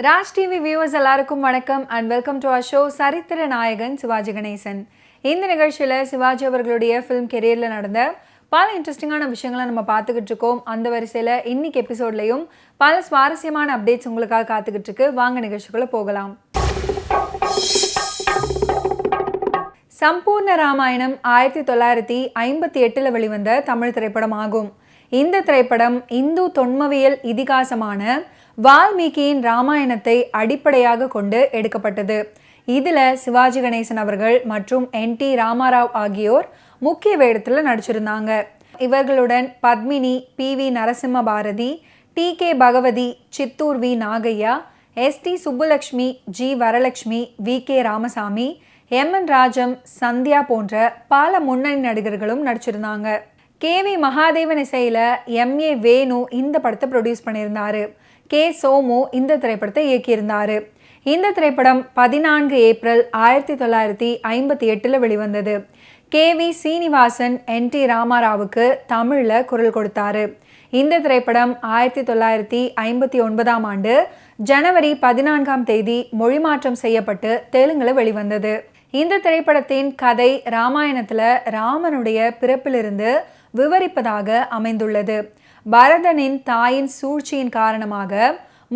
Raj TV viewers எல்லாருக்கும் வணக்கம் and welcome to our show சரித்திர நாயகன் சிவாஜி கணேசன். இந்த நிகழ்ச்சியில் சிவாஜி அவர்களுடைய ஃபிலிம் கெரியரில் நடந்த பல இன்ட்ரெஸ்டிங்கான விஷயங்களை நம்ம பார்த்துக்கிட்டு இருக்கோம். அந்த வரிசையில் இன்னைக்கு எபிசோட்லையும் பல சுவாரஸ்யமான அப்டேட்ஸ் உங்களுக்காக காத்துக்கிட்டு இருக்கு. வாங்க நிகழ்ச்சிக்குள்ள போகலாம். சம்பூர்ண ராமாயணம் 1958 வெளிவந்த தமிழ் திரைப்படம் ஆகும். இந்த திரைப்படம் இந்து தொன்மவியல் இதிகாசமான வால்மீகியின் ராமாயணத்தை அடிப்படையாக கொண்டு எடுக்கப்பட்டது. இதில் சிவாஜி கணேசன் அவர்கள் மற்றும் NT ராமாராவ் ஆகியோர் முக்கிய வேடத்தில் நடிச்சிருந்தாங்க. இவர்களுடன் Padmini, PV Narasimha Bharathi, TK Bhagavathi, Chittoor V Nagaiah, ST Subbulakshmi, G Varalakshmi, VK Ramasamy, MN Rajam, Sandhya போன்ற பல முன்னணி நடிகர்களும் நடிச்சிருந்தாங்க. KV மகாதேவன் இசையில் MA வேணு இந்த படத்தை ப்ரொடியூஸ் பண்ணியிருந்தாரு. K சோமு இந்த திரைப்படத்தை இயக்கியிருந்தார். இந்த திரைப்படம் 14 ஏப்ரல் 1958 வெளிவந்தது. KV சீனிவாசன் NT ராமாராவுக்கு தமிழில் குரல் கொடுத்தாரு. இந்த திரைப்படம் 1959 ஆண்டு ஜனவரி 14 மொழிமாற்றம் செய்யப்பட்டு தெலுங்குல வெளிவந்தது. இந்த திரைப்படத்தின் கதை ராமாயணத்தில் ராமனுடைய பிறப்பிலிருந்து விவரிப்பதாக அமைந்துள்ளது. பரதனின் தாயின் சூழ்ச்சியின் காரணமாக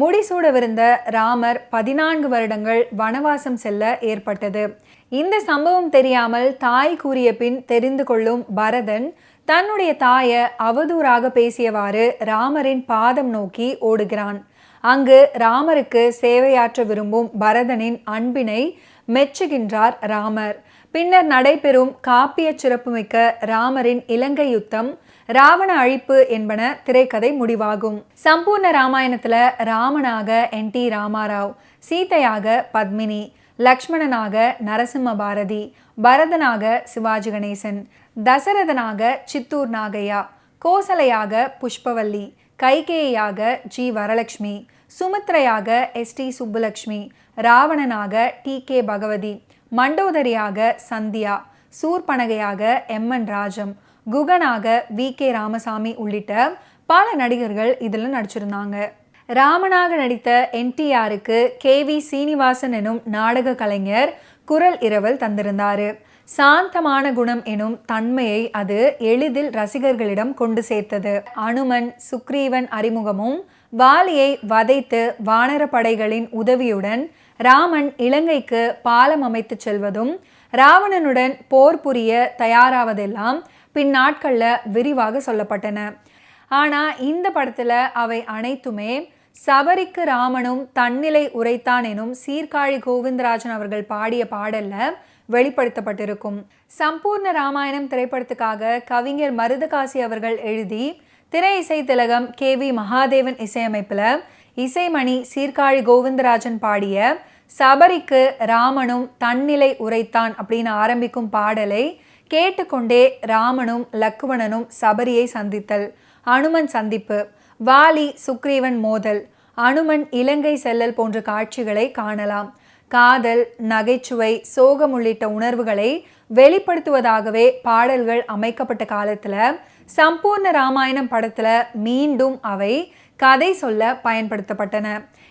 முடிசூடவிருந்த ராமர் 14 வருடங்கள் வனவாசம் செல்ல ஏற்பட்டது. இந்த சம்பவம் தெரியாமல் தாய் கூறிய பின் தெரிந்து கொள்ளும் பரதன் தன்னுடைய தாயை அவதூறாக பேசியவாறு ராமரின் பாதம் நோக்கி ஓடுகிறான். அங்கு ராமருக்கு சேவையாற்ற விரும்பும் பரதனின் அன்பினை மெச்சுகின்றார் ராமர். பின்னர் நடைபெறும் காப்பிய சிறப்புமிக்க ராமரின் இலங்கை யுத்தம், ராவண அழிப்பு என்பன திரைக்கதை முடிவாகும். சம்பூர்ண ராமாயணத்துல ராமனாக NT Ramarao, சீதையாக Padmini, லக்ஷ்மணனாக Narasimha Bharathi, பரதனாக Sivaji Ganesan, தசரதனாக Chittoor Nagaiah, கோசலையாக Pushpavalli, கைகேயாக G Varalakshmi, சுமித்ரையாக ST Subbulakshmi, ராவணனாக TK Bhagavathi, மண்டோதரியாக Sandhya, சூர்பனகையாக MN Rajam, குகனாக VK Ramasamy உள்ளிட்ட பல நடிகர்கள் இதில் நடிச்சிருந்தாங்க. ராமனாக நடித்த NTRக்கு KV சீனிவாசன் எனும் நாடக கலைஞர் குரல் இரவல் தந்திருந்தார். சாந்தமான குணம் எனும் தன்மையை அது எளிதில் ரசிகர்களிடம் கொண்டு சேர்த்தது. அனுமன், சுக்ரீவன் அறிமுகமும், வாலியை வதைத்து வானர படைகளின் உதவியுடன் ராமன் இலங்கைக்கு பாலம் அமைத்து செல்வதும், ராவணனுடன் போர் புரிய தயாராவதெல்லாம் பின் நாட்களில் விரிவாக சொல்லப்பட்டன. ஆனால் இந்த படத்தில் அவை அனைத்துமே சபரிக்கு ராமனும் தன்னிலை உரைத்தான் எனும் சீர்காழி கோவிந்தராஜன் அவர்கள் பாடிய பாடலில் வெளிப்படுத்தப்பட்டிருக்கும். சம்பூர்ண ராமாயணம் திரைப்படத்துக்காக கவிஞர் மருதகாசி அவர்கள் எழுதி, திரை இசை திலகம் KV மகாதேவன் இசையமைப்பில் இசைமணி சீர்காழி கோவிந்தராஜன் பாடிய சபரிக்கு ராமனும் தன்னிலை உரைத்தான் அப்படின்னு ஆரம்பிக்கும் பாடலை கேட்டுக்கொண்டே ராமனும் லக்குவணனும் சபரியை சந்தித்தல், அனுமன் சந்திப்பு, வாலி சுக்ரீவன் மோதல், அனுமன் இலங்கை செல்லல் போன்ற காட்சிகளை காணலாம். காதல், நகைச்சுவை, சோகம் உள்ளிட்ட உணர்வுகளை வெளிப்படுத்துவதாகவே பாடல்கள் அமைக்கப்பட்ட காலத்தில் சம்பூர்ண ராமாயணம் படத்தில் மீண்டும் அவை கதை சொல்ல பயன்படுத்தப்பட்டன.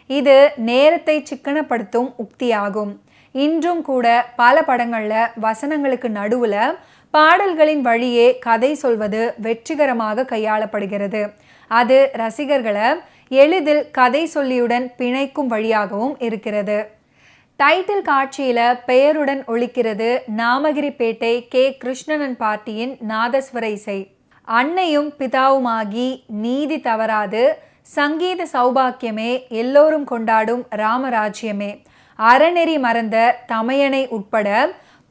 இது நேரத்தை சிக்கனப்படுத்தும் உக்தியாகும். இன்றும் கூட பல படங்களில் வசனங்களுக்கு நடுவில் பாடல்களின் வழியே கதை சொல்வது வெற்றிகரமாக கையாளப்படுகிறது. அது ரசிகர்களை எளிதில் கதை சொல்லியுடன் பிணைக்கும் வழியாகவும் இருக்கிறது. டைட்டில் காட்சியில் பெயருடன் ஒலிக்கிறது நாமகிரிப்பேட்டை K கிருஷ்ணன் பார்ட்டியின் நாதஸ்வர இசை. அன்னையும் பிதாவுமாகி நீதி தவறாது, சங்கீத சௌபாக்கியமே, எல்லோரும் கொண்டாடும் ராமராஜ்யமே, அறநெறி மறந்த தமையனை உட்பட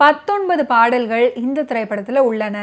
19 பாடல்கள் இந்த திரைப்படத்தில் உள்ளன.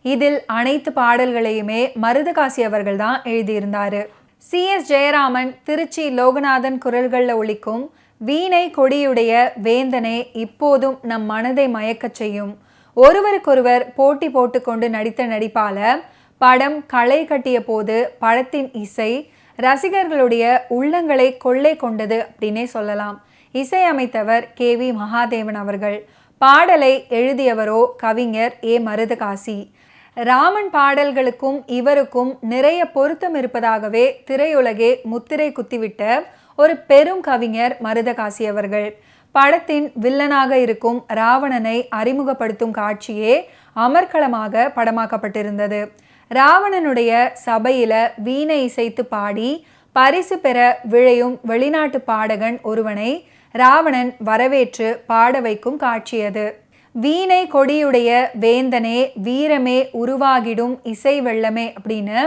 இதில் அனைத்து பாடல்களையுமே மருதகாசி அவர்கள் தான் எழுதியிருந்தார். CS ஜெயராமன், திருச்சி லோகநாதன் குரல்களில் ஒலிக்கும் வீணை கொடியுடைய வேந்தனே இப்போதும் நம் மனதை மயக்கச் செய்யும், ஒருவருக்கொருவர் போட்டி போட்டுக்கொண்டு நடித்த நடிப்பால படம் களை கட்டிய போது படத்தின் இசை ரசிகர்களுடைய உள்ளங்களை கொள்ளை கொண்டது அப்படின்னே சொல்லலாம். இசையமைத்தவர் KV மகாதேவன் அவர்கள். பாடலை எழுதியவரோ கவிஞர் A மருதகாசி. ராமன் பாடல்களுக்கும் இவருக்கும் நிறைய பொருத்தம் இருப்பதாகவே திரையுலகே முத்திரை குத்திவிட்ட ஒரு பெரும் கவிஞர் மருதகாசி அவர்கள். படத்தின் வில்லனாக இருக்கும் ராவணனை அறிமுகப்படுத்தும் காட்சியே அமர்க்களமாக படமாக்கப்பட்டிருந்தது. ராவணனுடைய சபையில வீணை இசைத்து பாடி பரிசு பெற விழையும் வெளிநாட்டு பாடகன் ஒருவனை ராவணன் வரவேற்று பாட வைக்கும் காட்சியது. வீணை கொடியுடைய வேந்தனே வீரமே உருவாகிடும் இசை வெள்ளமே அப்படின்னு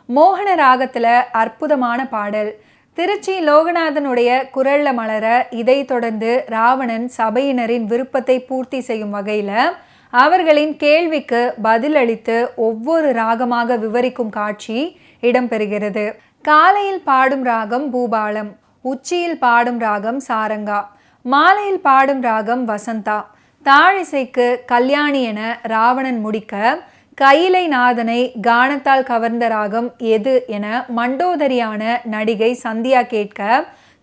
மோகன ராகத்துல அற்புதமான பாடல். திருச்சி லோகநாதனுடைய குரல்ல மலர இதை தொடர்ந்து ராவணன் சபையினரின் விருப்பத்தை பூர்த்தி செய்யும் வகையில அவர்களின் கேள்விக்கு பதிலளித்து ஒவ்வொரு ராகமாக விவரிக்கும் காட்சி இடம்பெறுகிறது. காலையில் பாடும் ராகம் பூபாலம், உச்சியில் பாடும் ராகம் சாரங்கா, மாலையில் பாடும் ராகம் வசந்தா, தாழிசைக்கு கல்யாணி என ராவணன் முடிக்க கையிலை நாதனை கானத்தால் கவர்ந்த ராகம் எது என மண்டோதரியான நடிகை சந்தியா கேட்க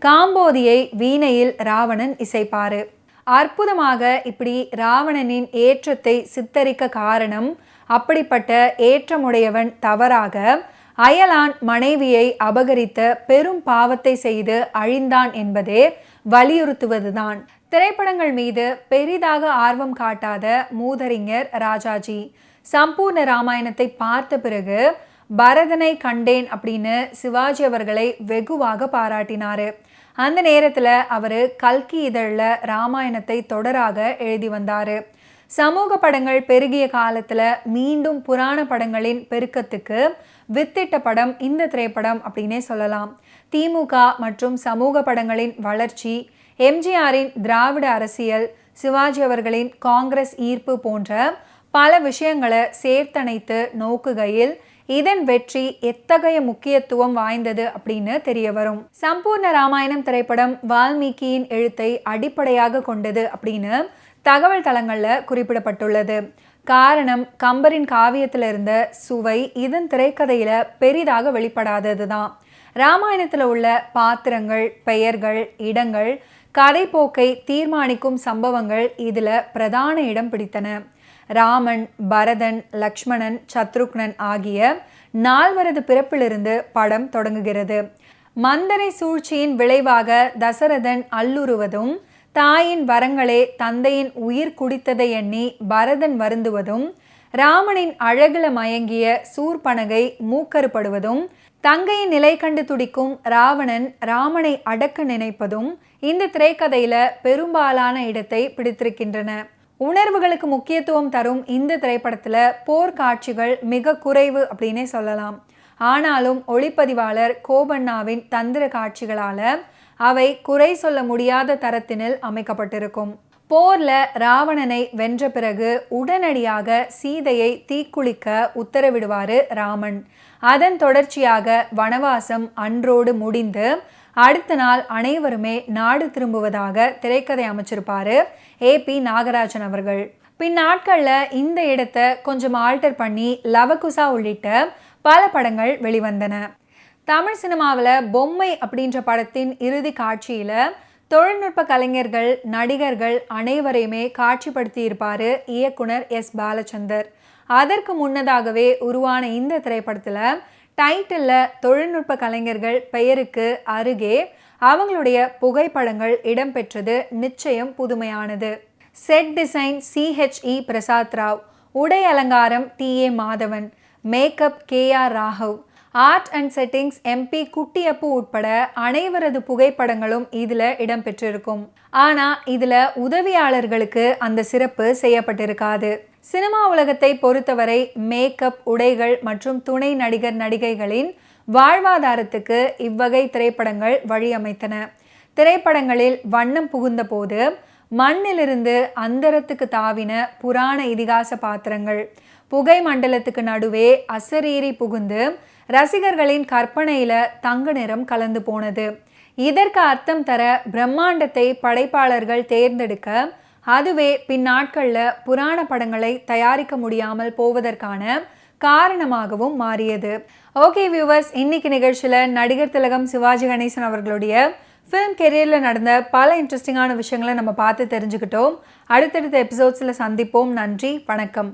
காம்போதியை வீணையில் ராவணன் இசைப்பாரு. அற்புதமாக இப்படி ராவணனின் ஏற்றத்தை சித்தரிக்க காரணம், அப்படிப்பட்ட ஏற்றமுடையவன் தவறாக அயலான் மனைவியை அபகரித்த பெரும் பாவத்தை செய்து அழிந்தான் என்பதே வலியுறுத்துவதுதான். திரைப்படங்கள் மீது பெரிதாக ஆர்வம் காட்டாத மூதறிஞர் ராஜாஜி சம்பூர்ண ராமாயணத்தை பார்த்த பிறகு பரதனை கண்டேன் அப்படின்னு சிவாஜி அவர்களை வெகுவாக பாராட்டினாரு. அந்த நேரத்தில் அவர் கல்கி இதழில் ராமாயணத்தை தொடராக எழுதி வந்தார். சமூக படங்கள் பெருகிய காலத்தில் மீண்டும் புராண படங்களின் பெருக்கத்துக்கு வித்திட்ட படம் இந்த திரைப்படம் அப்படின்னே சொல்லலாம். திமுக மற்றும் சமூக படங்களின் வளர்ச்சி, எம்ஜிஆரின் திராவிட அரசியல், சிவாஜி அவர்களின் காங்கிரஸ் ஈர்ப்பு போன்ற பல விஷயங்களை சேர்த்தணைத்து நோக்குகையில் இதன் வெற்றி எத்தகைய முக்கியத்துவம் வாய்ந்தது அப்படின்னு தெரிய வரும். சம்பூர்ண ராமாயணம் திரைப்படம் வால்மீகியின் எழுத்தை அடிப்படையாக கொண்டது அப்படின்னு தகவல் தளங்கள்ல குறிப்பிடப்பட்டுள்ளது. காரணம், கம்பரின் காவியத்தில் இருந்த சுவை இதன் திரைக்கதையில பெரிதாக வெளிப்படாதது தான். ராமாயணத்தில் உள்ள பாத்திரங்கள், பெயர்கள், இடங்கள், கதை போக்கை தீர்மானிக்கும் சம்பவங்கள் இதுல பிரதான இடம் பிடித்தன. ராமன், பரதன், லக்ஷ்மணன், சத்ருக்னன் ஆகிய 4 பிறப்பிலிருந்து படம் தொடங்குகிறது. மந்தரை சூழ்ச்சியின் விளைவாக தசரதன் அல்லுறுவதும், தாயின் வரங்களே தந்தையின் உயிர் குடித்ததை எண்ணி பரதன் வருந்துவதும், ராமனின் அழகுல மயங்கிய சூர்பனகை மூக்கறுபடுவதும், தங்கையின் நிலை கண்டு துடிக்கும் ராவணன் ராமனை அடக்க நினைப்பதும் இந்த திரைக்கதையில பெரும்பாலான இடத்தை பிடித்திருக்கின்றன. உணர்வுகளுக்கு முக்கியத்துவம் தரும் இந்த திரைப்படத்துல போர்க்காட்சிகள் மிக குறைவு அப்படின்னே சொல்லலாம். ஆனாலும் ஒளிப்பதிவாளர் கோபண்ணாவின் தந்திர காட்சிகளால அவை குறை சொல்ல முடியாத தரத்தினில் அமைக்கப்பட்டிருக்கும். போர்ல ராவணனை வென்ற பிறகு உடனடியாக சீதையை தீக்குளிக்க உத்தரவிடுவாரு ராமன். அதன் தொடர்ச்சியாக வனவாசம் அன்றோடு முடிந்து அடுத்த நாள் அனைவருமே நாடு திரும்புவதாக திரைக்கதை அமைச்சிருப்பாரு ஏபி நாகராஜன் அவர்கள். பின் நாட்களில் இந்த இடத்தை கொஞ்சம் ஆல்டர் பண்ணி லவகுசா உள்ளிட்ட பல படங்கள் வெளிவந்தன. தமிழ் சினிமாவில் பொம்மை அப்படின்ற படத்தின் இறுதி காட்சியில் தொழில்நுட்ப கலைஞர்கள், நடிகர்கள் அனைவரையுமே காட்சிப்படுத்தி இருப்பார் இயக்குனர் எஸ் பாலச்சந்தர். அதற்கு முன்னதாகவே உருவான இந்த திரைப்படத்தில் டைட்டிலில் தொழில்நுட்ப கலைஞர்கள் பெயருக்கு அருகே அவங்களுடைய புகைப்படங்கள் இடம்பெற்றது நிச்சயம் புதுமையானது. Set design CHE Prasad Rao, உடை அலங்காரம் TA Madhavan, makeup KR Raghav, art and settings MP Kuttiyappu உட்பட அனைவரது புகைப்படங்களும் இதில் இடம்பெற்றிருக்கும். ஆனால் இதில் உதவியாளர்களுக்கு அந்த சிறப்பு செய்யப்பட்டிருக்காது. சினிமா உலகத்தை பொறுத்தவரை மேக்கப், உடைகள் மற்றும் துணை நடிகர் நடிகைகளின் வாழ்வாதாரத்துக்கு இவ்வகை திரைப்படங்கள் வழியமைத்தன. திரைப்படங்களில் வண்ணம் புகுந்த போது மண்ணிலிருந்து அந்தரத்துக்கு தாவின புராண இதிகாச பாத்திரங்கள் புகை மண்டலத்துக்கு நடுவே அசரீரி புகுந்து ரசிகர்களின் கற்பனையில தங்க நிறம் கலந்து போனது. இதற்கு அர்த்தம் தர பிரம்மாண்டத்தை படைப்பாளர்கள் தேர்ந்தெடுக்க, அதுவே பின்னாட்களில் புராண படங்களை தயாரிக்க முடியாமல் போவதற்கான காரணமாகவும் மாறியது. ஓகே வியூவர்ஸ், இன்னைக்கு நிகழ்ச்சியில் நடிகர் திலகம் சிவாஜி கணேசன் அவர்களுடைய ஃபிலிம் கெரியரில் நடந்த பல இன்ட்ரெஸ்டிங்கான விஷயங்களை நம்ம பார்த்து தெரிஞ்சுக்கிட்டோம். அடுத்தடுத்த எபிசோட்ஸில் சந்திப்போம். நன்றி, வணக்கம்.